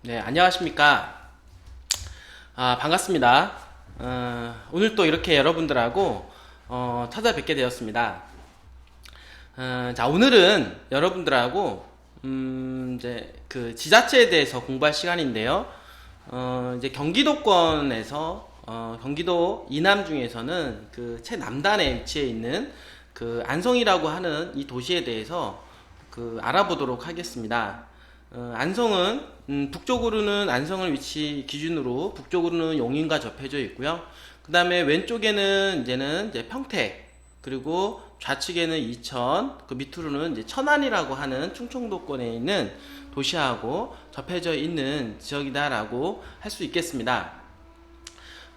네, 안녕하십니까. 반갑습니다. 오늘 또 이렇게 여러분들하고 찾아뵙게 되었습니다. 자, 오늘은 여러분들하고 이제 그 지자체에 대해서 공부할 시간인데요. 이제 경기도권에서 경기도 이남 중에서는 그 최남단에 위치해 있는 그 안성이라고 하는 이 도시에 대해서 그 알아보도록 하겠습니다. 안성은 북쪽으로는 안성을 위치 기준으로 북쪽으로는 용인과 접해져 있고요. 그 다음에 왼쪽에는 이제 평택, 그리고 좌측에는 이천, 그 밑으로는 이제 천안이라고 하는 충청도권에 있는 도시하고 접해져 있는 지역이다라고 할 수 있겠습니다.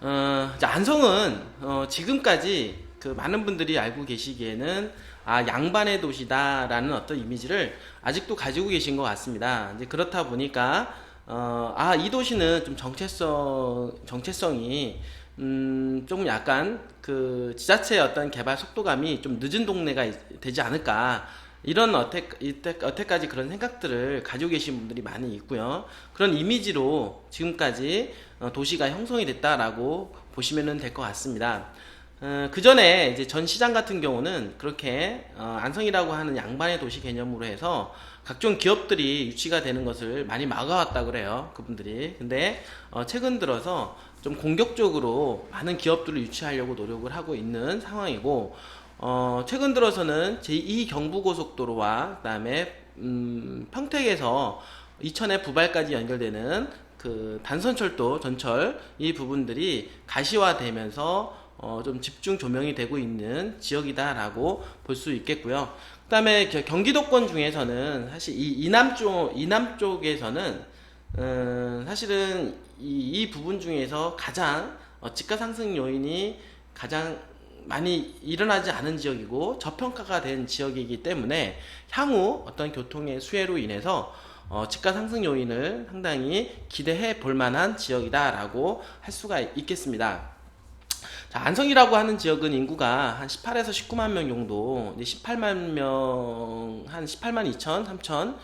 안성은 지금까지 그 많은 분들이 알고 계시기에는 양반의 도시다라는 어떤 이미지를 아직도 가지고 계신 것 같습니다. 이제 그렇다 보니까 이 도시는 좀 정체성이 조금 약간 그 지자체의 어떤 개발 속도감이 좀 늦은 동네가 되지 않을까, 이런 여태까지 그런 생각들을 가지고 계신 분들이 많이 있고요. 그런 이미지로 지금까지 도시가 형성이 됐다라고 보시면 될 것 같습니다. 그 전에 이제 전 시장 같은 경우는 그렇게 안성이라고 하는 양반의 도시 개념으로 해서 각종 기업들이 유치가 되는 것을 많이 막아왔다 그래요, 그분들이. 근데 최근 들어서 좀 공격적으로 많은 기업들을 유치하려고 노력을 하고 있는 상황이고, 최근 들어서는 제2 경부고속도로와 그다음에 평택에서 이천의 부발까지 연결되는 그 단선철도 전철, 이 부분들이 가시화되면서 좀 집중 조명이 되고 있는 지역이다라고 볼 수 있겠고요. 그다음에 경기도권 중에서는 사실 이 이남 쪽에서는 사실은 이 부분 중에서 가장 집가 상승 요인이 가장 많이 일어나지 않은 지역이고 저평가가 된 지역이기 때문에 향후 어떤 교통의 수혜로 인해서 집가 상승 요인을 상당히 기대해 볼 만한 지역이다라고 할 수가 있겠습니다. 자, 안성이라고 하는 지역은 인구가 한 18에서 19만 명 정도, 18만 명, 한 18만 2천, 3천,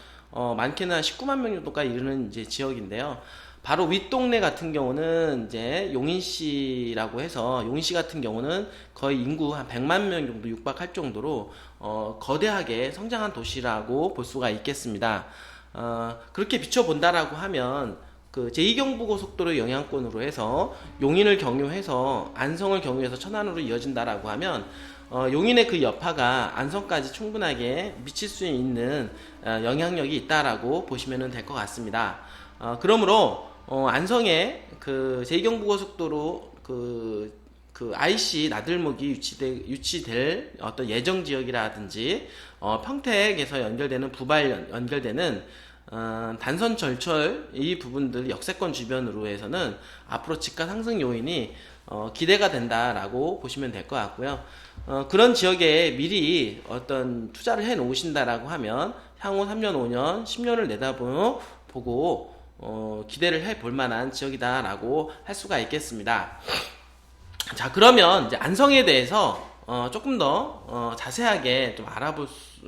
많게는 한 19만 명 정도까지 이르는 이제 지역인데요. 바로 윗동네 같은 경우는 이제 용인시라고 해서, 용인시 같은 경우는 거의 인구 한 100만 명 정도 육박할 정도로 거대하게 성장한 도시라고 볼 수가 있겠습니다. 그렇게 비춰본다라고 하면 그 제2경부고속도로 영향권으로 해서 용인을 경유해서 안성을 경유해서 천안으로 이어진다라고 하면 용인의 그 여파가 안성까지 충분하게 미칠 수 있는 영향력이 있다라고 보시면 될 것 같습니다. 그러므로 안성의 그 제2경부고속도로 그 IC 나들목이 유치될 어떤 예정 지역이라든지 평택에서 연결되는 부발 연결되는 단선 절철 이 부분들 역세권 주변으로 해서는 앞으로 집가 상승 요인이 기대가 된다라고 보시면 될 것 같고요. 그런 지역에 미리 어떤 투자를 해 놓으신다라고 하면 향후 3년, 5년, 10년을 내다보고 기대를 해 볼 만한 지역이다라고 할 수가 있겠습니다. 자, 그러면 이제 안성에 대해서 조금 더 자세하게 좀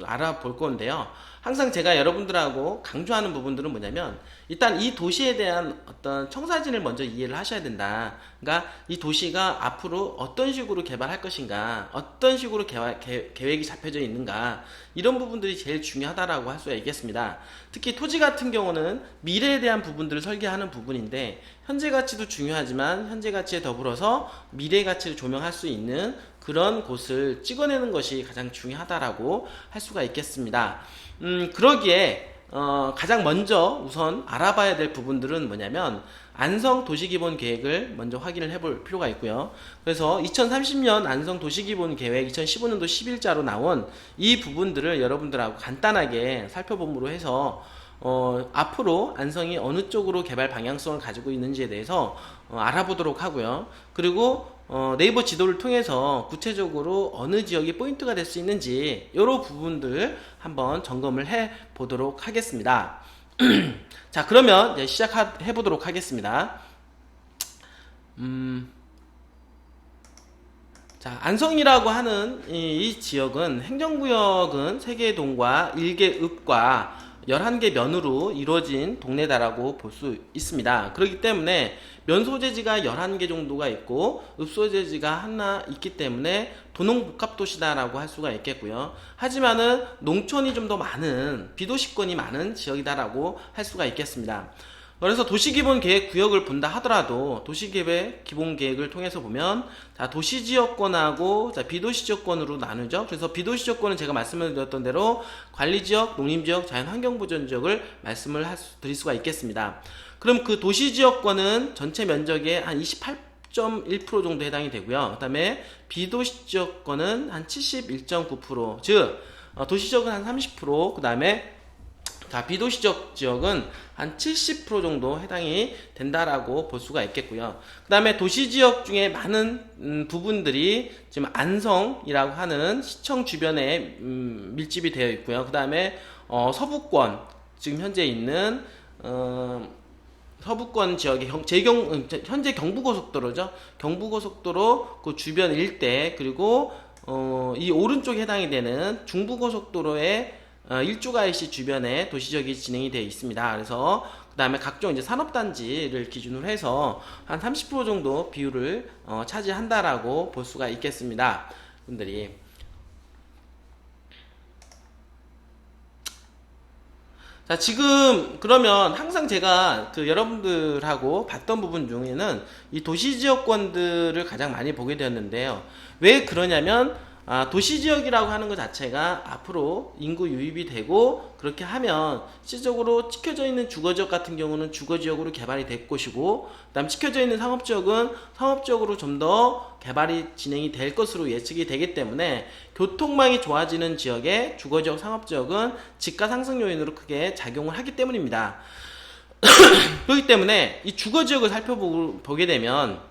알아볼 건데요. 항상 제가 여러분들하고 강조하는 부분들은 뭐냐면, 일단 이 도시에 대한 어떤 청사진을 먼저 이해를 하셔야 된다. 그러니까 이 도시가 앞으로 어떤 식으로 개발할 것인가, 어떤 식으로 계획이 잡혀져 있는가, 이런 부분들이 제일 중요하다라고 할 수가 있겠습니다. 특히 토지 같은 경우는 미래에 대한 부분들을 설계하는 부분인데, 현재 가치도 중요하지만 현재 가치에 더불어서 미래 가치를 조명할 수 있는 그런 곳을 찍어내는 것이 가장 중요하다라고 할 수가 있겠습니다. 그러기에 가장 먼저 우선 알아봐야 될 부분들은 뭐냐면, 안성 도시기본계획을 먼저 확인을 해볼 필요가 있고요. 그래서 2030년 안성 도시기본계획 2015년도 11자로 나온 이 부분들을 여러분들하고 간단하게 살펴봄으로 해서 앞으로 안성이 어느 쪽으로 개발 방향성을 가지고 있는지에 대해서 알아보도록 하고요. 그리고 네이버 지도를 통해서 구체적으로 어느 지역이 포인트가 될 수 있는지 이런 부분들 한번 점검을 해 보도록 하겠습니다. 자, 그러면 이제 시작해 보도록 하겠습니다. 자, 안성이라고 하는 이 지역은 행정구역은 세계동과 일개읍과 11개 면으로 이루어진 동네다라고 볼 수 있습니다. 그렇기 때문에 면 소재지가 11개 정도가 있고 읍 소재지가 하나 있기 때문에 도농복합도시다라고 할 수가 있겠고요. 하지만은 농촌이 좀 더 많은 비도시권이 많은 지역이다라고 할 수가 있겠습니다. 그래서 도시기본계획 구역을 본다 하더라도 도시계획 기본계획을 통해서 보면 자 도시지역권하고 자 비도시지역권으로 나누죠. 그래서 비도시지역권은 제가 말씀을 드렸던 대로 관리지역, 농림지역, 자연환경보전지역을 말씀을 드릴 수가 있겠습니다. 그럼 그 도시지역권은 전체 면적의 한 28.1% 정도 해당이 되고요. 그 다음에 비도시지역권은 한 71.9%, 즉 도시지역은 한 30%, 그 다음에 자, 비도시적 지역은 한 70% 정도 해당이 된다라고 볼 수가 있겠고요. 그 다음에 도시지역 중에 많은 부분들이 지금 안성이라고 하는 시청 주변에 밀집이 되어 있고요. 그 다음에 서부권, 지금 현재 있는 서부권 지역의 현재 경부고속도로죠. 경부고속도로 그 주변 일대, 그리고 이 오른쪽에 해당이 되는 중부고속도로의 일주가이시 주변에 도시적이 진행이 되어 있습니다. 그래서 그 다음에 각종 이제 산업단지를 기준으로 해서 한 30% 정도 비율을 차지한다라고 볼 수가 있겠습니다. 분들이. 자, 지금 그러면 항상 제가 그 여러분들하고 봤던 부분 중에는 이 도시지역권들을 가장 많이 보게 되었는데요. 왜 그러냐면 도시지역이라고 하는 것 자체가 앞으로 인구 유입이 되고 그렇게 하면 실질적으로 찍혀져 있는 주거지역 같은 경우는 주거지역으로 개발이 될 것이고, 그 다음 찍혀져 있는 상업지역은 상업지역으로 좀 더 개발이 진행이 될 것으로 예측이 되기 때문에 교통망이 좋아지는 지역의 주거지역, 상업지역은 집가 상승 요인으로 크게 작용을 하기 때문입니다. 그렇기 때문에 이 주거지역을 살펴보게 되면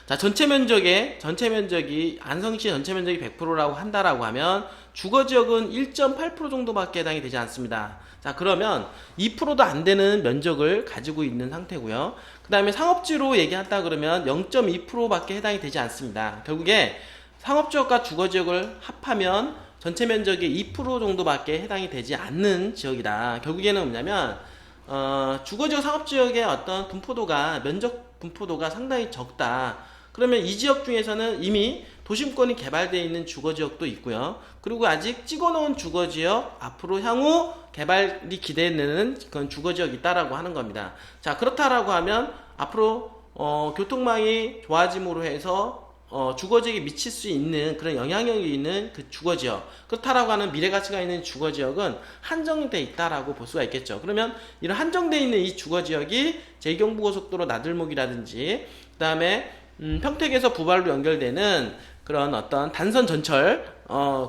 자, 전체 면적이 안성시 전체 면적이 100%라고 한다라고 하면 주거지역은 1.8% 정도밖에 해당이 되지 않습니다. 자, 그러면 2%도 안 되는 면적을 가지고 있는 상태고요. 그 다음에 상업지로 얘기한다 그러면 0.2%밖에 해당이 되지 않습니다. 결국에 상업지역과 주거지역을 합하면 전체 면적의 2% 정도밖에 해당이 되지 않는 지역이다. 결국에는 뭐냐면 주거지역, 상업지역의 어떤 분포도가, 면적 분포도가 상당히 적다. 그러면 이 지역 중에서는 이미 도심권이 개발되어 있는 주거지역도 있고요. 그리고 아직 찍어놓은 주거지역, 앞으로 향후 개발이 기대되는 그런 주거지역이 있다라고 하는 겁니다. 자, 그렇다라고 하면 앞으로 교통망이 좋아짐으로 해서 주거지역에 미칠 수 있는 그런 영향력이 있는 그 주거지역, 그렇다라고 하는 미래가치가 있는 주거지역은 한정되어 있다라고 볼 수가 있겠죠. 그러면 이런 한정되어 있는 이 주거지역이 제2경부고속도로 나들목이라든지 그 다음에 평택에서 부발로 연결되는 그런 어떤 단선 전철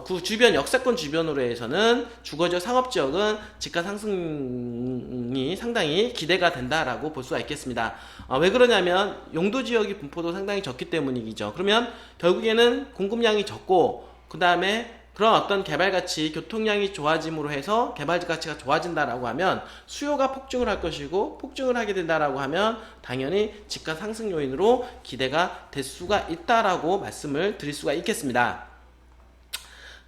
그 주변 역세권 주변으로 해서는 주거지역, 상업지역은 집가 상승이 상당히 기대가 된다라고 볼 수가 있겠습니다. 왜 그러냐면 용도지역이 분포도 상당히 적기 때문이죠. 그러면 결국에는 공급량이 적고 그 다음에 그런 어떤 개발가치, 교통량이 좋아짐으로 해서 개발가치가 좋아진다라고 하면 수요가 폭증을 할 것이고, 폭증을 하게 된다라고 하면 당연히 집가 상승 요인으로 기대가 될 수가 있다라고 말씀을 드릴 수가 있겠습니다.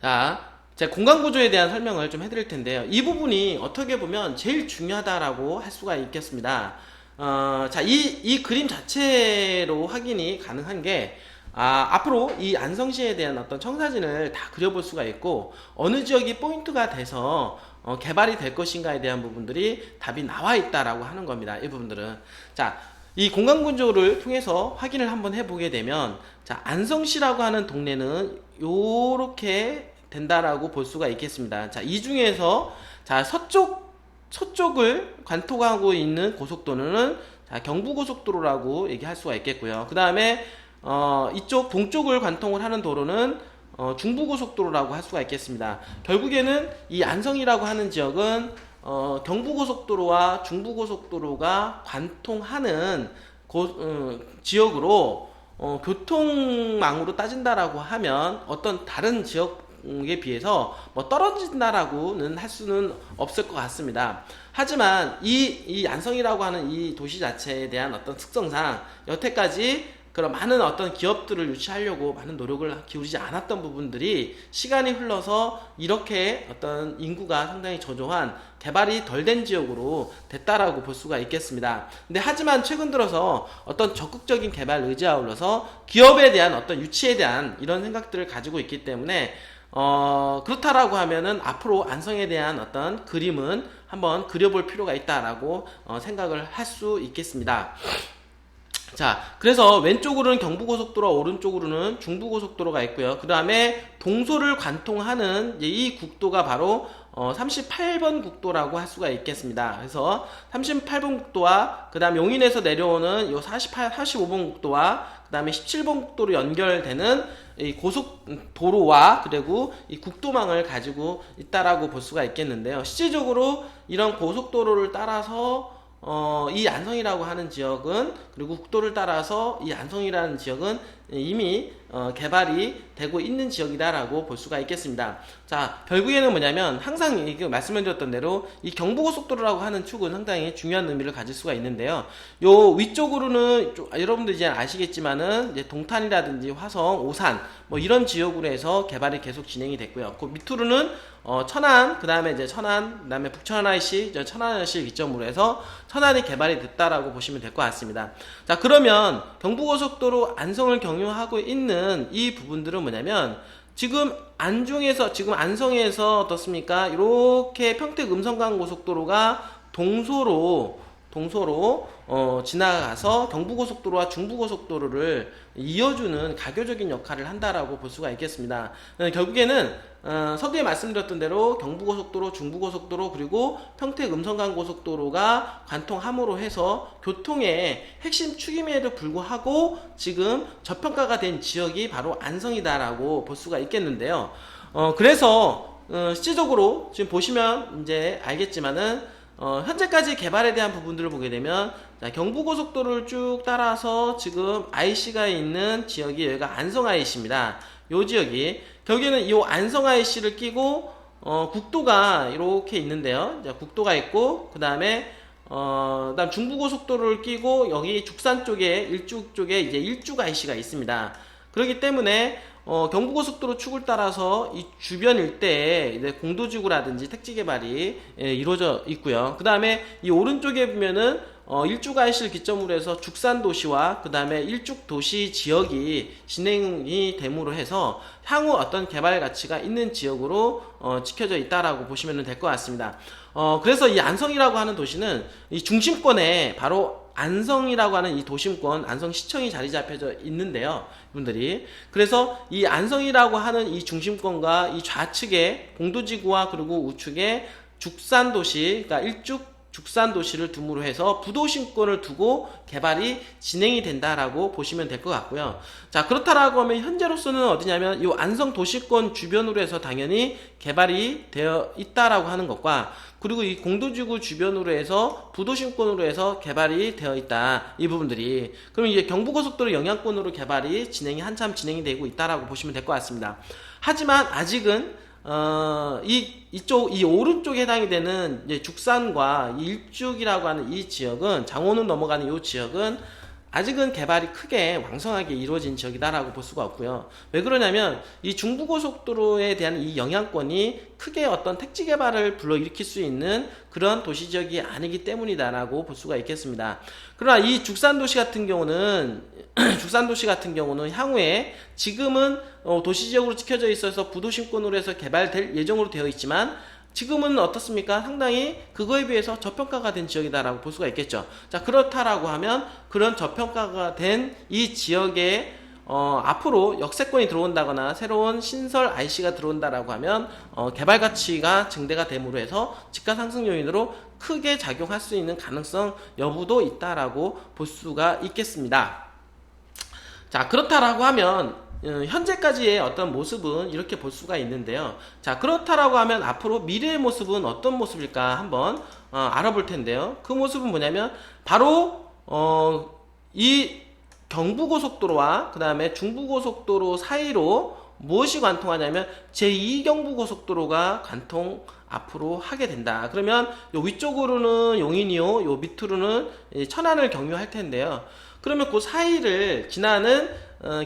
자, 제가 공간구조에 대한 설명을 좀 해드릴 텐데요. 이 부분이 어떻게 보면 제일 중요하다라고 할 수가 있겠습니다. 자, 이 그림 자체로 확인이 가능한 게 앞으로 이 안성시에 대한 어떤 청사진을 다 그려볼 수가 있고, 어느 지역이 포인트가 돼서 개발이 될 것인가에 대한 부분들이 답이 나와 있다라고 하는 겁니다. 이 부분들은. 자, 이 공간구조를 통해서 확인을 한번 해보게 되면, 자, 안성시라고 하는 동네는 요렇게 된다라고 볼 수가 있겠습니다. 자, 이 중에서 자, 서쪽을 관통하고 있는 고속도로는 자, 경부고속도로라고 얘기할 수가 있겠고요. 그 다음에 이쪽 동쪽을 관통을 하는 도로는 중부고속도로라고 할 수가 있겠습니다. 결국에는 이 안성이라고 하는 지역은 경부고속도로와 중부고속도로가 관통하는 지역으로 교통망으로 따진다라고 하면 어떤 다른 지역에 비해서 뭐 떨어진다라고는 할 수는 없을 것 같습니다. 하지만 이 안성이라고 하는 이 도시 자체에 대한 어떤 특성상 여태까지 그런 많은 어떤 기업들을 유치하려고 많은 노력을 기울이지 않았던 부분들이 시간이 흘러서 이렇게 어떤 인구가 상당히 저조한 개발이 덜 된 지역으로 됐다라고 볼 수가 있겠습니다. 근데 하지만 최근 들어서 어떤 적극적인 개발 의지에 아울러서 기업에 대한 어떤 유치에 대한 이런 생각들을 가지고 있기 때문에 그렇다라고 하면은 앞으로 안성에 대한 어떤 그림은 한번 그려볼 필요가 있다라고 생각을 할 수 있겠습니다. 자, 그래서 왼쪽으로는 경부고속도로, 오른쪽으로는 중부고속도로가 있고요. 그 다음에 동서를 관통하는 이 국도가 바로 38번 국도라고 할 수가 있겠습니다. 그래서 38번 국도와 그 다음 용인에서 내려오는 요 45번 국도와 그 다음에 17번 국도로 연결되는 이 고속도로와 그리고 이 국도망을 가지고 있다라고 볼 수가 있겠는데요. 실질적으로 이런 고속도로를 따라서 이 안성이라고 하는 지역은, 그리고 국도를 따라서 이 안성이라는 지역은 이미 개발이 되고 있는 지역이다라고 볼 수가 있겠습니다. 자, 결국에는 뭐냐면 항상 말씀을 드렸던 대로 이 경부고속도로라고 하는 축은 상당히 중요한 의미를 가질 수가 있는데요. 요 위쪽으로는 여러분들 이제 아시겠지만은 이제 동탄이라든지 화성, 오산 뭐 이런 지역으로 해서 개발이 계속 진행이 됐고요. 그 밑으로는 천안, 그 다음에 이제 천안, 그 다음에 북천안 IC, 천안 IC를 기점으로 해서 천안이 개발이 됐다라고 보시면 될 것 같습니다. 자, 그러면 경부고속도로 안성을 경유하고 있는 이 부분들은 뭐냐면 지금 지금 안성에서 어떻습니까? 이렇게 평택 음성간 고속도로가 동서로 지나가서 경부고속도로와 중부고속도로를 이어주는 가교적인 역할을 한다라고 볼 수가 있겠습니다. 결국에는 서두에 말씀드렸던 대로 경부고속도로, 중부고속도로 그리고 평택 음성간 고속도로가 관통함으로 해서 교통의 핵심 축임에도 불구하고 지금 저평가가 된 지역이 바로 안성이다라고 볼 수가 있겠는데요. 그래서 실질적으로 지금 보시면 이제 알겠지만은 현재까지 개발에 대한 부분들을 보게 되면 자, 경부고속도로를 쭉 따라서 지금 IC가 있는 지역이 여기가 안성 IC입니다. 요 지역이 결국에는 이 안성 IC를 끼고 국도가 이렇게 있는데요. 자, 국도가 있고 그 다음에 그다음 중부고속도로를 끼고 여기 죽산 쪽에 일죽 쪽에 이제 일죽 IC가 있습니다. 그렇기 때문에 경부고속도로 축을 따라서 이 주변 일대에 이제 공도지구라든지 택지 개발이 이루어져 있고요. 그 다음에 이 오른쪽에 보면은 일죽 IC를 기점으로 해서 죽산 도시와 그 다음에 일죽 도시 지역이 진행이 됨으로 해서 향후 어떤 개발 가치가 있는 지역으로 지켜져 있다라고 보시면 될 것 같습니다. 그래서 이 안성이라고 하는 도시는 이 중심권에 바로 안성이라고 하는 이 도심권, 안성시청이 자리 잡혀져 있는데요. 분들이. 그래서 이 안성이라고 하는 이 중심권과 이 좌측에 공도지구와 그리고 우측에 죽산도시, 그러니까 일죽 죽산도시를 둠으로 해서 부도심권을 두고 개발이 진행이 된다라고 보시면 될 것 같고요. 자, 그렇다라고 하면 현재로서는 어디냐면 이 안성 도시권 주변으로 해서 당연히 개발이 되어 있다라고 하는 것과 그리고 이 공도지구 주변으로 해서 부도심권으로 해서 개발이 되어 있다. 이 부분들이. 그럼 이제 경부고속도로 영향권으로 개발이 한참 진행이 되고 있다라고 보시면 될 것 같습니다. 하지만 아직은 이 오른쪽에 해당이 되는 이제 죽산과 일죽이라고 하는 이 지역은, 장원을 넘어가는 이 지역은 아직은 개발이 크게 왕성하게 이루어진 지역이다라고 볼 수가 없고요. 왜 그러냐면 이 중부고속도로에 대한 이 영향권이 크게 어떤 택지 개발을 불러일으킬 수 있는 그런 도시 지역이 아니기 때문이다라고 볼 수가 있겠습니다. 그러나 이 죽산도시 같은 경우는 향후에 지금은 도시 지역으로 찍혀져 있어서 부도심권으로 해서 개발될 예정으로 되어 있지만 지금은 어떻습니까? 상당히 그거에 비해서 저평가가 된 지역이다라고 볼 수가 있겠죠. 자, 그렇다라고 하면 그런 저평가가 된 이 지역에 앞으로 역세권이 들어온다거나 새로운 신설 IC가 들어온다라고 하면 개발 가치가 증대가 됨으로 해서 집가 상승 요인으로 크게 작용할 수 있는 가능성 여부도 있다라고 볼 수가 있겠습니다. 자, 그렇다라고 하면 현재까지의 어떤 모습은 이렇게 볼 수가 있는데요. 자, 그렇다라고 하면 앞으로 미래의 모습은 어떤 모습일까 한번 알아볼 텐데요. 그 모습은 뭐냐면 바로 이 경부고속도로와 그 다음에 중부고속도로 사이로 무엇이 관통하냐면 제2경부고속도로가 관통 앞으로 하게 된다. 그러면 요 위쪽으로는 용인이요, 요 밑으로는 천안을 경유할 텐데요. 그러면 그 사이를 지나는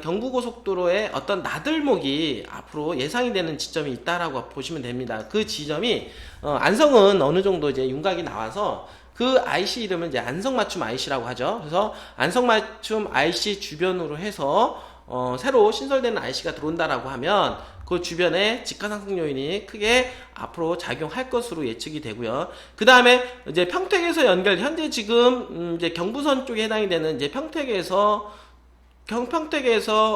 경부고속도로의 어떤 나들목이 앞으로 예상이 되는 지점이 있다라고 보시면 됩니다. 그 지점이 안성은 어느 정도 이제 윤곽이 나와서 그 IC 이름은 이제 안성맞춤 IC라고 하죠. 그래서 안성맞춤 IC 주변으로 해서 새로 신설되는 IC가 들어온다라고 하면 그 주변에 집가상승 요인이 크게 앞으로 작용할 것으로 예측이 되고요. 그 다음에 이제 평택에서 현재 지금 이제 경부선 쪽에 해당이 되는 이제 평택에서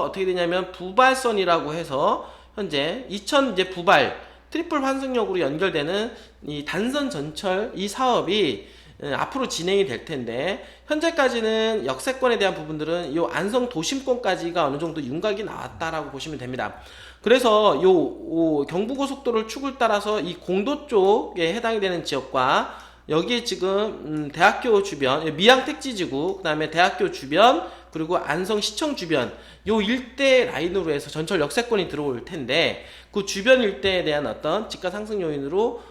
어떻게 되냐면 부발선이라고 해서 현재 이천 이제 부발 트리플 환승역으로 연결되는 이 단선 전철 이 사업이 앞으로 진행이 될 텐데, 현재까지는 역세권에 대한 부분들은 이 안성 도심권까지가 어느 정도 윤곽이 나왔다라고 보시면 됩니다. 그래서 요 경부고속도로를 축을 따라서 이 공도 쪽에 해당이 되는 지역과 여기에 지금 대학교 주변, 미양 택지지구, 그 다음에 대학교 주변, 그리고 안성시청 주변 요 일대 라인으로 해서 전철 역세권이 들어올 텐데, 그 주변 일대에 대한 어떤 집가 상승 요인으로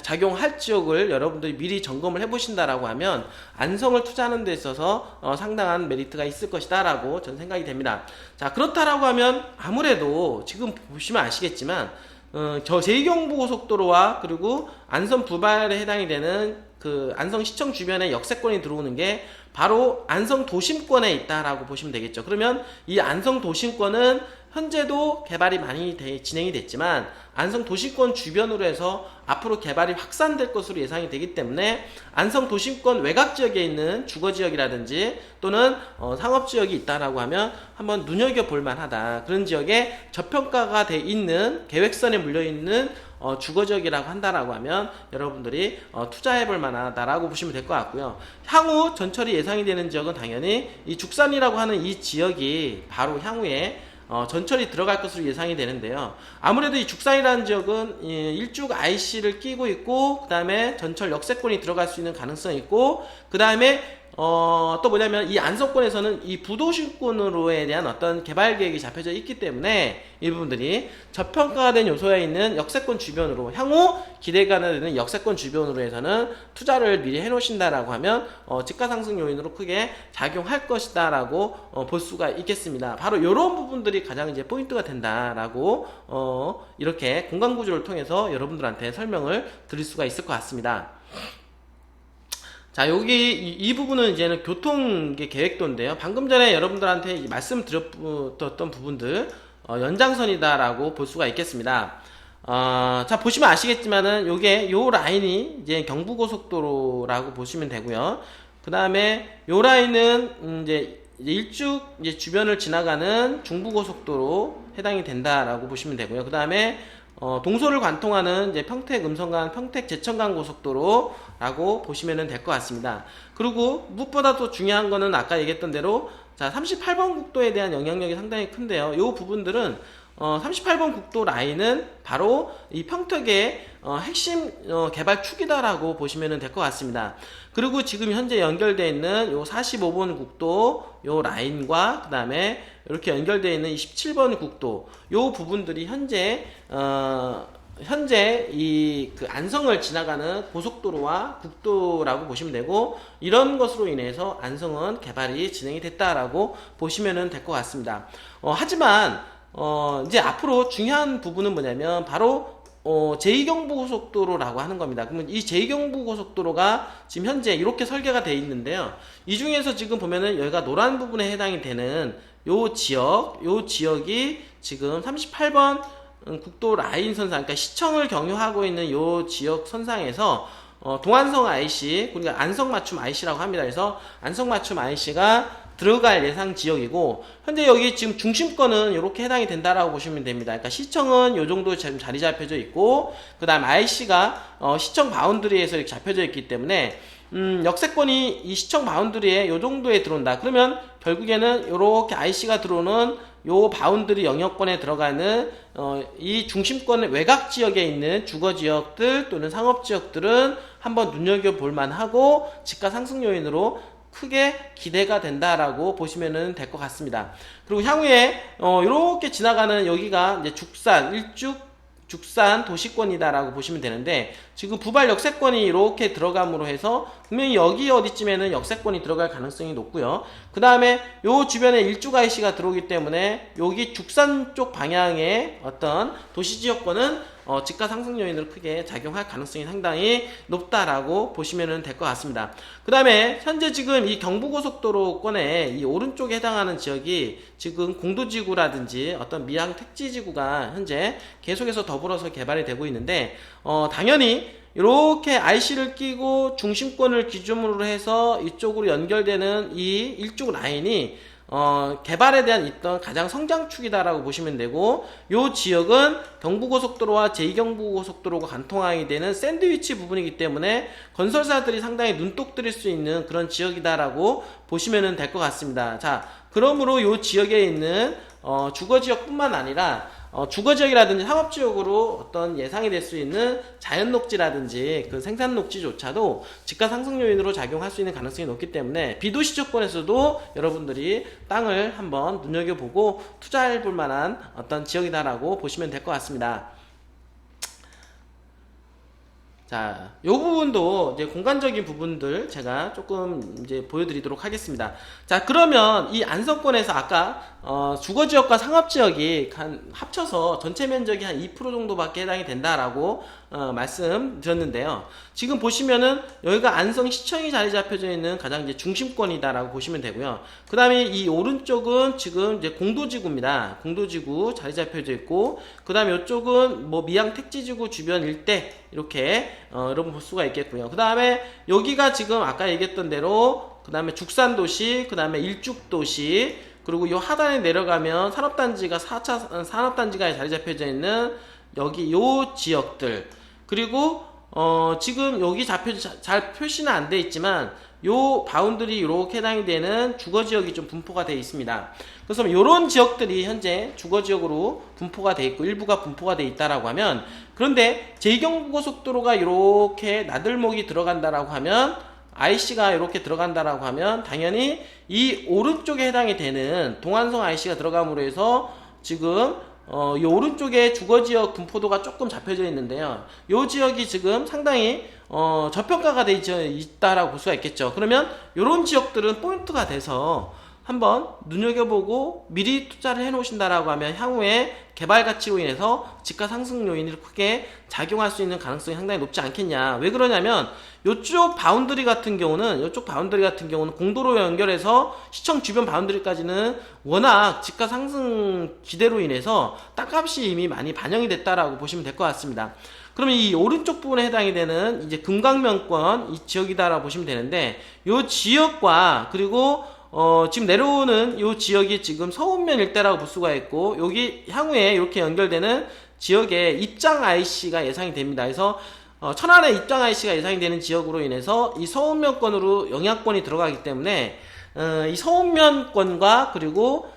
작용할 지역을 여러분들이 미리 점검을 해보신다라고 하면 안성을 투자하는 데 있어서 상당한 메리트가 있을 것이다 라고 저는 생각이 됩니다. 자, 그렇다라고 하면 아무래도 지금 보시면 아시겠지만 저 제2경부고속도로와 그리고 안성 부발에 해당이 되는 그 안성시청 주변에 역세권이 들어오는 게 바로 안성 도심권에 있다라고 보시면 되겠죠. 그러면 이 안성 도심권은 현재도 개발이 많이 진행이 됐지만 안성 도심권 주변으로 해서 앞으로 개발이 확산될 것으로 예상이 되기 때문에 안성 도심권 외곽 지역에 있는 주거 지역이라든지 또는 상업 지역이 있다라고 하면 한번 눈여겨볼 만하다. 그런 지역에 저평가가 돼 있는 계획선에 물려 있는 주거 지역이라고 한다라고 하면 여러분들이 투자해볼 만하다라고 보시면 될 것 같고요. 향후 전철이 예상이 되는 지역은 당연히 이 죽산이라고 하는 이 지역이 바로 향후에 전철이 들어갈 것으로 예상이 되는데요. 아무래도 이 죽산이라는 지역은 일쭉 IC를 끼고 있고, 그 다음에 전철 역세권이 들어갈 수 있는 가능성이 있고, 그 다음에 또 뭐냐면 이 안성권에서는 이 부도심권으로에 대한 어떤 개발 계획이 잡혀져 있기 때문에 이 부분들이 저평가가 된 요소에 있는 역세권 주변으로 향후 기대가 되는 역세권 주변으로 해서는 투자를 미리 해놓으신다라고 하면 집가 상승 요인으로 크게 작용할 것이다라고 볼 수가 있겠습니다. 바로 이런 부분들이 가장 이제 포인트가 된다라고 이렇게 공간 구조를 통해서 여러분들한테 설명을 드릴 수가 있을 것 같습니다. 자, 여기 이 부분은 이제는 교통 계획도인데요. 방금 전에 여러분들한테 말씀드렸던 부분들 연장선이다라고 볼 수가 있겠습니다. 자, 보시면 아시겠지만은 요 라인이 이제 경부고속도로라고 보시면 되고요. 그 다음에 요 라인은 이제 일쭉 이제 주변을 지나가는 중부고속도로 해당이 된다라고 보시면 되고요. 그 다음에 동서를 관통하는 이제 평택 음성간 평택 제천간 고속도로라고 보시면 될 것 같습니다. 그리고 무엇보다 또 중요한 거는 아까 얘기했던 대로 자 38번 국도에 대한 영향력이 상당히 큰데요. 이 부분들은 38번 국도 라인은 바로 이 평택의 핵심 개발 축이다라고 보시면 될 것 같습니다. 그리고 지금 현재 연결되어 있는 요 45번 국도 요 라인과 그 다음에 이렇게 연결되어 있는 이 17번 국도 요 부분들이 현재 이 그 안성을 지나가는 고속도로와 국도라고 보시면 되고, 이런 것으로 인해서 안성은 개발이 진행이 됐다라고 보시면 될 것 같습니다. 하지만 이제 앞으로 중요한 부분은 뭐냐면 바로 제2경부고속도로라고 하는 겁니다. 그러면 이 제2경부고속도로가 지금 현재 이렇게 설계가 되어 있는데요. 이 중에서 지금 보면은 여기가 노란 부분에 해당이 되는 요 지역이 지금 38번 국도 라인 선상, 그러니까 시청을 경유하고 있는 요 지역 선상에서 동안성 IC, 그러니까 안성맞춤 IC라고 합니다. 그래서 안성맞춤 IC가 들어갈 예상 지역이고, 현재 여기 지금 중심권은 이렇게 해당이 된다라고 보시면 됩니다. 그러니까 시청은 요 정도 지금 자리 잡혀져 있고, 그 다음 IC가 시청 바운드리에서 이렇게 잡혀져 있기 때문에 역세권이 이 시청 바운드리에 요 정도에 들어온다. 그러면 결국에는 이렇게 IC가 들어오는 요 바운드리 영역권에 들어가는 이 중심권 외곽 지역에 있는 주거 지역들 또는 상업 지역들은 한번 눈여겨볼 만하고 집가 상승 요인으로 크게 기대가 된다라고 보시면 될 것 같습니다. 그리고 향후에 이렇게 지나가는 여기가 이제 죽산 일쭉 죽산 도시권이다라고 보시면 되는데, 지금 부발 역세권이 이렇게 들어감으로 해서 분명히 여기 어디쯤에는 역세권이 들어갈 가능성이 높고요. 그 다음에 요 주변에 일주가 IC가 들어오기 때문에 여기 죽산 쪽 방향의 어떤 도시지역권은 집가 상승 요인으로 크게 작용할 가능성이 상당히 높다라고 보시면 될 것 같습니다. 그 다음에 현재 지금 이 경부고속도로권의 이 오른쪽에 해당하는 지역이 지금 공도지구라든지 어떤 미항 택지지구가 현재 계속해서 더불어서 개발이 되고 있는데, 당연히 이렇게 IC를 끼고 중심권을 기준으로 해서 이쪽으로 연결되는 이 일쭉 라인이 개발에 대한 있던 가장 성장축이다라고 보시면 되고, 요 지역은 경부고속도로와 제2경부고속도로가 관통하게 되는 샌드위치 부분이기 때문에 건설사들이 상당히 눈독 들일 수 있는 그런 지역이다라고 보시면 될 것 같습니다. 자, 그러므로 요 지역에 있는 주거지역뿐만 아니라 주거지역이라든지 상업지역으로 어떤 예상이 될 수 있는 자연녹지라든지 그 생산녹지조차도 집가 상승 요인으로 작용할 수 있는 가능성이 높기 때문에 비도시적권에서도 여러분들이 땅을 한번 눈여겨보고 투자해 볼 만한 어떤 지역이다라고 보시면 될 것 같습니다. 자, 요 부분도 이제 공간적인 부분들 제가 조금 이제 보여드리도록 하겠습니다. 자, 그러면 이 안성권에서 아까 주거지역과 상업지역이 합쳐서 전체 면적이 한 2% 정도밖에 해당이 된다라고 말씀드렸는데요. 지금 보시면은 여기가 안성시청이 자리 잡혀져 있는 가장 이제 중심권이다라고 보시면 되고요. 그 다음에 이 오른쪽은 지금 이제 공도지구입니다. 공도지구 자리 잡혀져 있고, 그 다음에 이쪽은 뭐 미양 택지지구 주변 일대 이렇게 여러분 볼 수가 있겠고요. 그 다음에 여기가 지금 아까 얘기했던 대로 그 다음에 죽산도시, 그 다음에 일죽도시, 그리고 이 하단에 내려가면 산업단지가 4차 산업단지가 자리 잡혀져 있는 여기 요 지역들, 그리고 지금 여기 잘 표시는 안 돼 있지만 요 바운드리 이렇게 해당이 되는 주거지역이 좀 분포가 되어 있습니다. 그래서 이런 지역들이 현재 주거지역으로 분포가 되어 있고 일부가 분포가 되어 있다라고 하면, 그런데 제2경부고속도로가 이렇게 나들목이 들어간다라고 하면, IC가 이렇게 들어간다라고 하면 당연히 이 오른쪽에 해당이 되는 동안성 IC가 들어감으로 해서 지금 이 오른쪽에 주거지역 분포도가 조금 잡혀져 있는데요. 이 지역이 지금 상당히 저평가가 되어 있다라고 볼 수가 있겠죠. 그러면 이런 지역들은 포인트가 돼서 한번 눈여겨보고 미리 투자를 해 놓으신다라고 하면 향후에 개발 가치로 인해서 집가 상승 요인이 크게 작용할 수 있는 가능성이 상당히 높지 않겠냐. 왜 그러냐면 이쪽 바운더리 같은 경우는 공도로 연결해서 시청 주변 바운더리까지는 워낙 집가 상승 기대로 인해서 땅값이 이미 많이 반영이 됐다라고 보시면 될 것 같습니다. 그러면 이 오른쪽 부분에 해당이 되는 이제 금강면권 이 지역이다라고 보시면 되는데, 이 지역과 그리고 지금 내려오는 이 지역이 지금 서운면 일대라고 볼 수가 있고, 여기 향후에 이렇게 연결되는 지역에 입장 IC가 예상이 됩니다. 그래서 천안에 입장 IC가 예상이 되는 지역으로 인해서 이 서운면권으로 영향권이 들어가기 때문에 이 서운면권과 그리고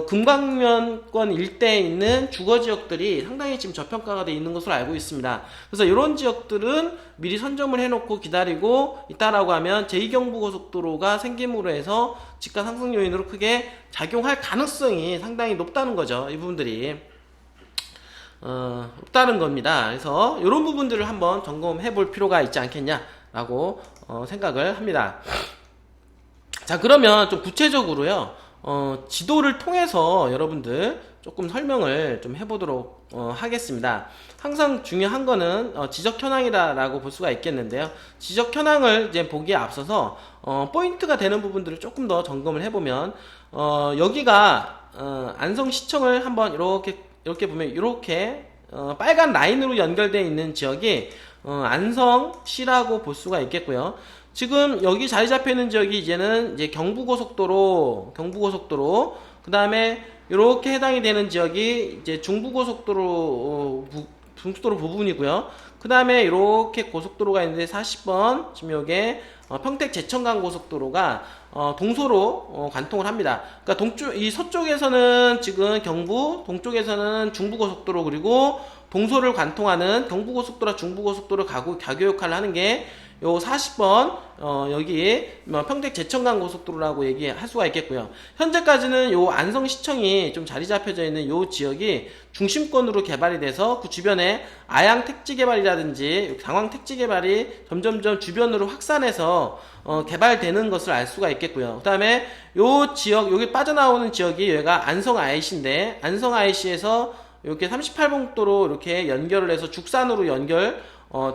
금강면권 일대에 있는 주거지역들이 상당히 지금 저평가가 되어 있는 것으로 알고 있습니다. 그래서 이런 지역들은 미리 선점을 해놓고 기다리고 있다라고 하면 제2경부고속도로가 생김으로 해서 집가 상승 요인으로 크게 작용할 가능성이 상당히 높다는 거죠. 이 부분들이 없다는 겁니다. 그래서 이런 부분들을 한번 점검해 볼 필요가 있지 않겠냐라고 생각을 합니다. 자, 그러면 좀 구체적으로요, 지도를 통해서 여러분들 조금 설명을 좀 해보도록 하겠습니다. 항상 중요한 거는 지적 현황이라고 볼 수가 있겠는데요. 지적 현황을 이제 보기에 앞서서 포인트가 되는 부분들을 조금 더 점검을 해보면, 여기가 안성시청을 한번 이렇게 보면 이렇게 빨간 라인으로 연결되어 있는 지역이 안성시라고 볼 수가 있겠고요. 지금 여기 자리 잡혀 있는 지역이 이제는 이제 경부고속도로, 그 다음에 이렇게 해당이 되는 지역이 이제 중부고속도로, 중부고속도로 부분이고요. 그 다음에 이렇게 고속도로가 있는데 40번, 지금 요게 평택 제천간 고속도로가 동서로 관통을 합니다. 그러니까 이 서쪽에서는 지금 경부, 동쪽에서는 중부고속도로, 그리고 동서를 관통하는 경부고속도로와 중부고속도로 가교 역할을 하는 게 요 40번 여기 뭐 평택 제천간 고속도로라고 얘기할 수가 있겠고요. 현재까지는 요 안성시청이 좀 자리 잡혀져 있는 요 지역이 중심권으로 개발이 돼서 그 주변에 아양 택지 개발이라든지 강황 택지 개발이 점점점 주변으로 확산해서 개발되는 것을 알 수가 있겠고요. 그 다음에 요 지역, 여기 빠져나오는 지역이 여기가 안성 IC인데, 안성 IC에서 이렇게 38봉도로 이렇게 연결을 해서 죽산으로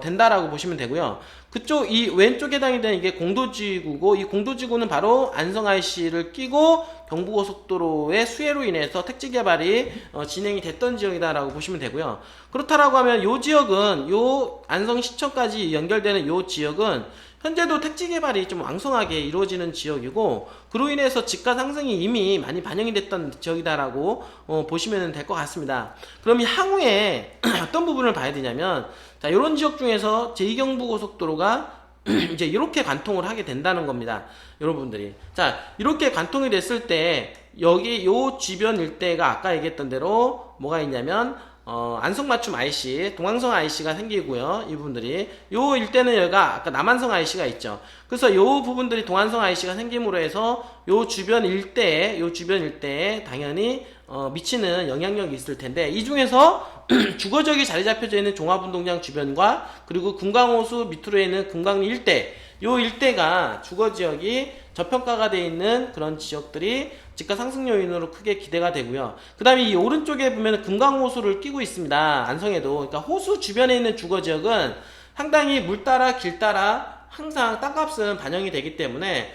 된다라고 보시면 되고요. 그쪽 이 왼쪽에 해당이 되는 이게 공도지구고, 이 공도지구는 바로 안성 IC를 끼고 경부고속도로의 수혜로 인해서 택지 개발이 진행이 됐던 지역이다라고 보시면 되고요. 그렇다라고 하면 요 지역은 요 안성시청까지 연결되는 요 지역은 현재도 택지 개발이 좀 왕성하게 이루어지는 지역이고, 그로 인해서 집가 상승이 이미 많이 반영이 됐던 지역이다라고 보시면 될 것 같습니다. 그럼 이 향후에 어떤 부분을 봐야 되냐면, 자, 이런 지역 중에서 제2경부고속도로가 이제 이렇게 관통을 하게 된다는 겁니다. 여러분들이. 자, 이렇게 관통이 됐을 때 여기 요 주변 일대가 아까 얘기했던 대로 뭐가 있냐면 안성맞춤 IC, 동항성 IC가 생기고요. 이 부분들이. 요 일대는 여기가 아까 남한성 IC가 있죠. 그래서 요 부분들이 동안성 IC가 생김으로 해서 요 주변 일대에 당연히 미치는 영향력이 있을 텐데, 이 중에서 주거지역이 자리 잡혀져 있는 종합운동장 주변과 그리고 금강호수 밑으로 있는 금강리 일대, 요 일대가 주거지역이 저평가가 되어 있는 그런 지역들이 집가 상승 요인으로 크게 기대가 되고요. 그 다음에 이 오른쪽에 보면 금강호수를 끼고 있습니다. 안성에도. 그러니까 호수 주변에 있는 주거지역은 상당히 물 따라 길 따라 항상 땅값은 반영이 되기 때문에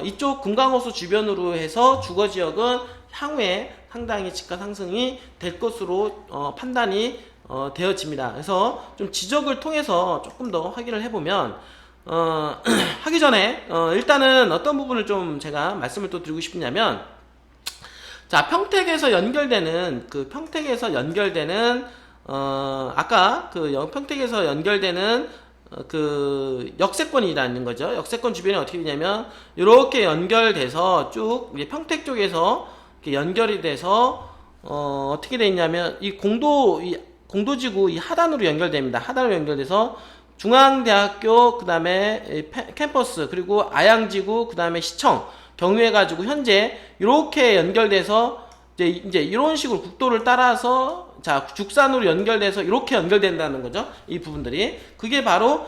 이쪽 금강호수 주변으로 해서 주거지역은 향후에 상당히 집가 상승이 될 것으로 판단이 되어집니다. 그래서 좀 지적을 통해서 조금 더 확인을 해보면 하기 전에 일단은 어떤 부분을 좀 제가 말씀을 또 드리고 싶냐면, 자, 평택에서 연결되는 아까 평택에서 연결되는 그 역세권이라는 거죠. 역세권 주변에 어떻게 되냐면 이렇게 연결돼서 쭉 이제 평택 쪽에서 이렇게 연결이 돼서 어떻게 돼 있냐면 이 공도지구 이 하단으로 연결됩니다. 하단으로 연결돼서 중앙대학교, 그 다음에 캠퍼스, 그리고 아양지구, 그 다음에 시청 경유해가지고 현재 이렇게 연결돼서 이제 이런 식으로 국도를 따라서 자 죽산으로 연결돼서 이렇게 연결된다는 거죠. 이 부분들이 그게 바로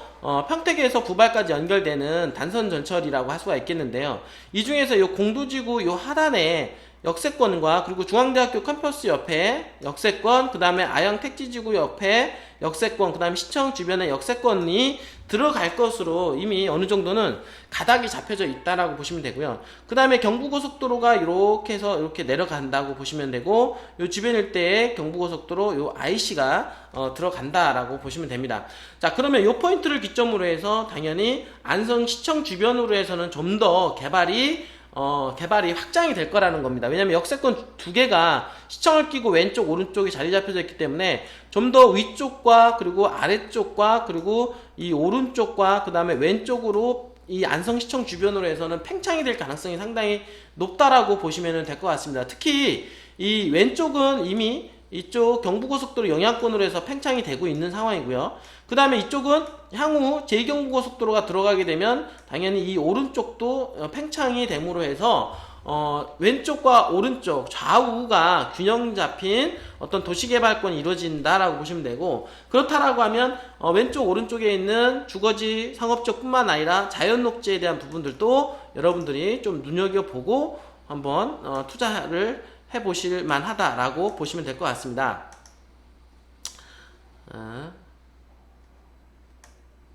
평택에서 부발까지 연결되는 단선 전철이라고 할 수가 있겠는데요. 이 중에서 이 공도지구 이 하단에 역세권과 그리고 중앙대학교 캠퍼스 옆에 역세권, 그 다음에 아양 택지지구 옆에 역세권, 그 다음에 시청 주변에 역세권이 들어갈 것으로 이미 어느 정도는 가닥이 잡혀져 있다라고 보시면 되고요. 그 다음에 경부고속도로가 이렇게 해서 이렇게 내려간다고 보시면 되고, 요 주변 일대에 경부고속도로 요 IC가 들어간다라고 보시면 됩니다. 자, 그러면 요 포인트를 기점으로 해서 당연히 안성시청 주변으로 해서는 좀 더 개발이 확장이 될 거라는 겁니다. 왜냐면 역세권 두 개가 시청을 끼고 왼쪽 오른쪽이 자리 잡혀져 있기 때문에 좀 더 위쪽과 그리고 아래쪽과 그리고 이 오른쪽과 그 다음에 왼쪽으로 이 안성시청 주변으로 해서는 팽창이 될 가능성이 상당히 높다라고 보시면 될 것 같습니다. 특히 이 왼쪽은 이미 이쪽 경부고속도로 영향권으로 해서 팽창이 되고 있는 상황이고요. 그 다음에 이쪽은 향후 제2경부고속도로가 들어가게 되면 당연히 이 오른쪽도 팽창이 됨으로 해서 왼쪽과 오른쪽 좌우가 균형 잡힌 어떤 도시개발권이 이루어진다라고 보시면 되고, 그렇다라고 하면 왼쪽 오른쪽에 있는 주거지 상업적 뿐만 아니라 자연녹지에 대한 부분들도 여러분들이 좀 눈여겨보고 한번 투자를 해보실 만하다라고 보시면 될 것 같습니다.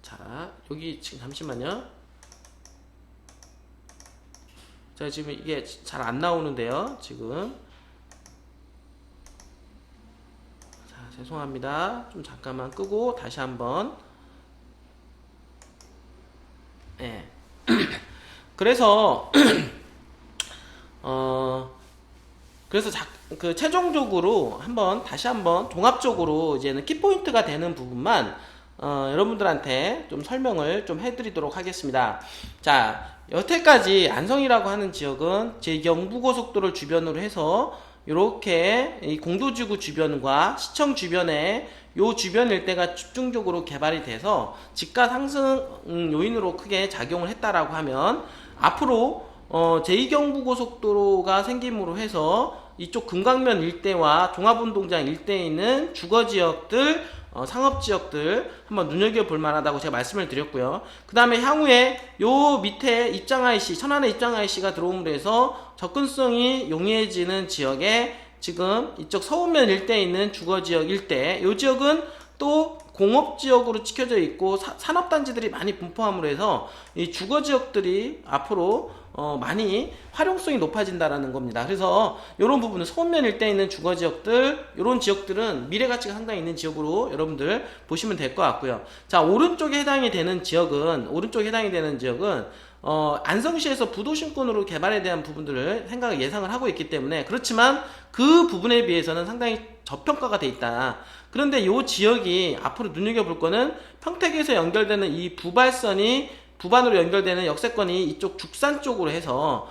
자, 여기 지금 잠시만요. 제가 지금 이게 잘 안 나오는데요. 지금 자, 죄송합니다. 좀 잠깐만 끄고 다시 한번. 네. 그래서 최종적으로 다시 한번 종합적으로 이제는 키포인트가 되는 부분만 여러분들한테 좀 설명을 좀 해드리도록 하겠습니다. 자, 여태까지 안성이라고 하는 지역은 제 경부고속도로를 주변으로 해서 이렇게 이 공도지구 주변과 시청 주변에 요 주변 일대가 집중적으로 개발이 돼서 집가 상승 요인으로 크게 작용을 했다라고 하면 앞으로 제2경부고속도로가 생김으로 해서 이쪽 금강면 일대와 종합운동장 일대에 있는 주거지역들, 상업지역들 한번 눈여겨볼 만하다고 제가 말씀을 드렸고요. 그 다음에 향후에 요 밑에 입장 IC, 천안의 입장 IC가 들어옴으로 해서 접근성이 용이해지는 지역에 지금 이쪽 서운면 일대에 있는 주거지역 일대, 이 지역은 또 공업지역으로 찍혀져 있고 산업단지들이 많이 분포함으로 해서 이 주거지역들이 앞으로 많이 활용성이 높아진다라는 겁니다. 그래서 이런 부분은 서운면 일대에 있는 주거지역들, 이런 지역들은 미래가치가 상당히 있는 지역으로 여러분들 보시면 될 것 같고요. 자, 오른쪽에 해당이 되는 지역은 안성시에서 부도심권으로 개발에 대한 부분들을 예상을 하고 있기 때문에, 그렇지만 그 부분에 비해서는 상당히 저평가가 돼 있다. 그런데 이 지역이 앞으로 눈여겨볼 거는 평택에서 연결되는 이 부반으로 연결되는 역세권이 이쪽 죽산 쪽으로 해서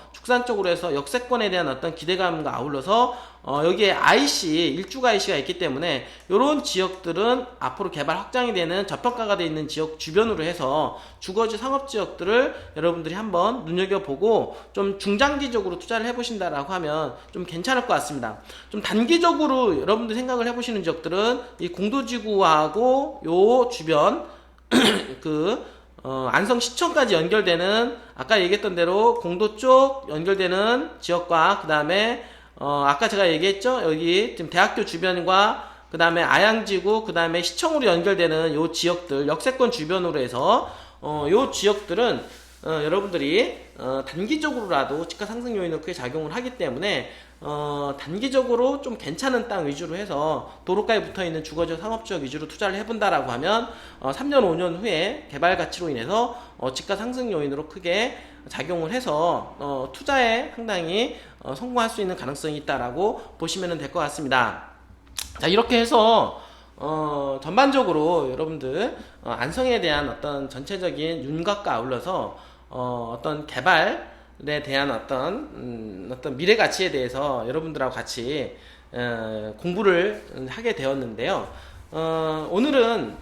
역세권에 대한 어떤 기대감과 아울러서 여기에 일주가 IC가 있기 때문에 이런 지역들은 앞으로 개발 확장이 되는 저평가가 되어 있는 지역 주변으로 해서 주거지 상업지역들을 여러분들이 한번 눈여겨보고 좀 중장기적으로 투자를 해보신다라고 하면 좀 괜찮을 것 같습니다. 좀 단기적으로 여러분들 생각을 해보시는 지역들은 이 공도지구하고 요 주변 안성시청까지 연결되는, 아까 얘기했던 대로 공도 쪽 연결되는 지역과, 그 다음에 아까 제가 얘기했죠, 여기 지금 대학교 주변과 그 다음에 아양지구, 그 다음에 시청으로 연결되는 요 지역들, 역세권 주변으로 해서 요 지역들은 여러분들이 단기적으로라도 집가 상승 요인으로 크게 작용을 하기 때문에 단기적으로 좀 괜찮은 땅 위주로 해서 도로가에 붙어있는 주거지역 상업지역 위주로 투자를 해본다라고 하면 3년 5년 후에 개발 가치로 인해서 집가 상승 요인으로 크게 작용을 해서 투자에 상당히 성공할 수 있는 가능성이 있다라고 보시면 될 것 같습니다. 자, 이렇게 해서 전반적으로 여러분들 안성에 대한 어떤 전체적인 윤곽과 아울러서 어떤 개발에 대한 어떤 미래 가치에 대해서 여러분들하고 같이 공부를 하게 되었는데요. 오늘은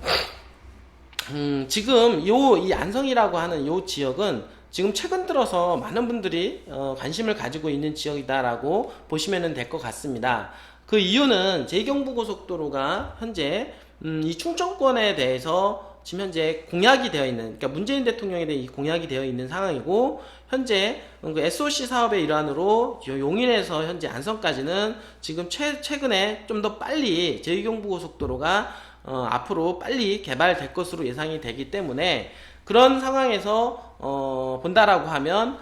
지금 이 안성이라고 하는 요 지역은 지금 최근 들어서 많은 분들이 관심을 가지고 있는 지역이다라고 보시면 될 것 같습니다. 그 이유는 제2경부고속도로가 현재 이 충청권에 대해서 지금 현재 공약이 되어 있는, 그러니까 문재인 대통령에 대해 공약이 되어 있는 상황이고, 현재 그 SOC 사업의 일환으로 용인에서 현재 안성까지는 지금 최근에 좀 더 빨리 제2경부고속도로가 앞으로 빨리 개발될 것으로 예상이 되기 때문에, 그런 상황에서 본다라고 하면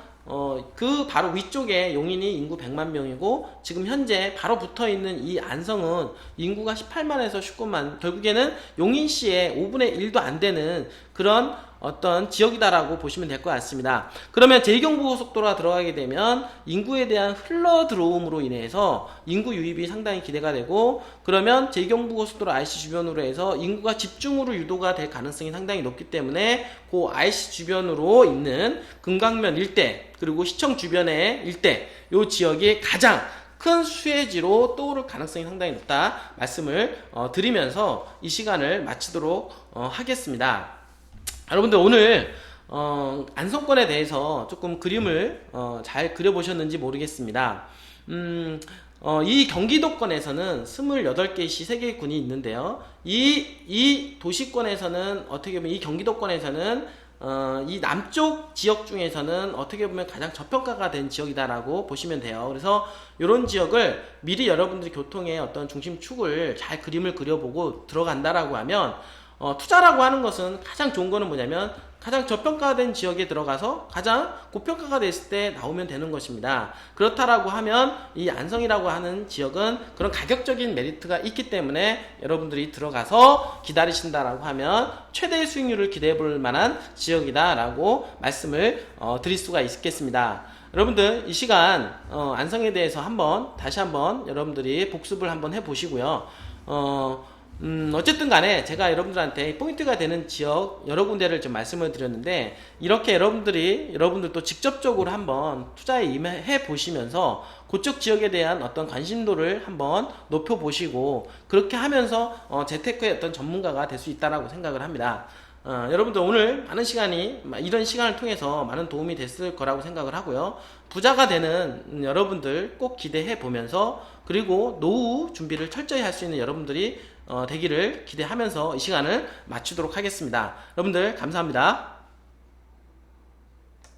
그 바로 위쪽에 용인이 인구 100만 명이고 지금 현재 바로 붙어있는 이 안성은 인구가 18만에서 19만, 결국에는 용인시의 5분의 1도 안 되는 그런 어떤 지역이다라고 보시면 될 것 같습니다. 그러면 제2경부고속도로가 들어가게 되면 인구에 대한 흘러 들어옴으로 인해서 인구 유입이 상당히 기대가 되고, 그러면 제2경부고속도로 IC 주변으로 해서 인구가 집중으로 유도가 될 가능성이 상당히 높기 때문에 그 IC 주변으로 있는 금강면 일대 그리고 시청 주변의 일대, 요 지역이 가장 큰 수혜지로 떠오를 가능성이 상당히 높다 말씀을 드리면서 이 시간을 마치도록 하겠습니다. 여러분들 오늘 안성권에 대해서 조금 그림을 잘 그려보셨는지 모르겠습니다. 이 경기도권에서는 28개의 시 3개의 군이 있는데요. 이 도시권에서는 어떻게 보면 이 경기도권에서는 이 남쪽 지역 중에서는 어떻게 보면 가장 저평가가 된 지역이다라고 보시면 돼요. 그래서 이런 지역을 미리 여러분들이 교통의 어떤 중심축을 잘 그림을 그려보고 들어간다라고 하면 투자라고 하는 것은 가장 좋은 거는 뭐냐면 가장 저평가된 지역에 들어가서 가장 고평가가 됐을 때 나오면 되는 것입니다. 그렇다라고 하면 이 안성이라고 하는 지역은 그런 가격적인 메리트가 있기 때문에 여러분들이 들어가서 기다리신다라고 하면 최대의 수익률을 기대해 볼 만한 지역이다라고 말씀을 드릴 수가 있겠습니다. 여러분들 이 시간 안성에 대해서 다시 한번 여러분들이 복습을 한번 해보시고요. 어쨌든 간에 제가 여러분들한테 포인트가 되는 지역 여러 군데를 좀 말씀을 드렸는데, 이렇게 여러분들도 직접적으로 한번 투자에 임해 보시면서 그쪽 지역에 대한 어떤 관심도를 한번 높여 보시고, 그렇게 하면서 재테크의 어떤 전문가가 될 수 있다라고 생각을 합니다. 여러분들 오늘 많은 시간이, 이런 시간을 통해서 많은 도움이 됐을 거라고 생각을 하고요. 부자가 되는 여러분들 꼭 기대해 보면서, 그리고 노후 준비를 철저히 할 수 있는 여러분들이 되기를 기대하면서 이 시간을 마치도록 하겠습니다. 여러분들 감사합니다.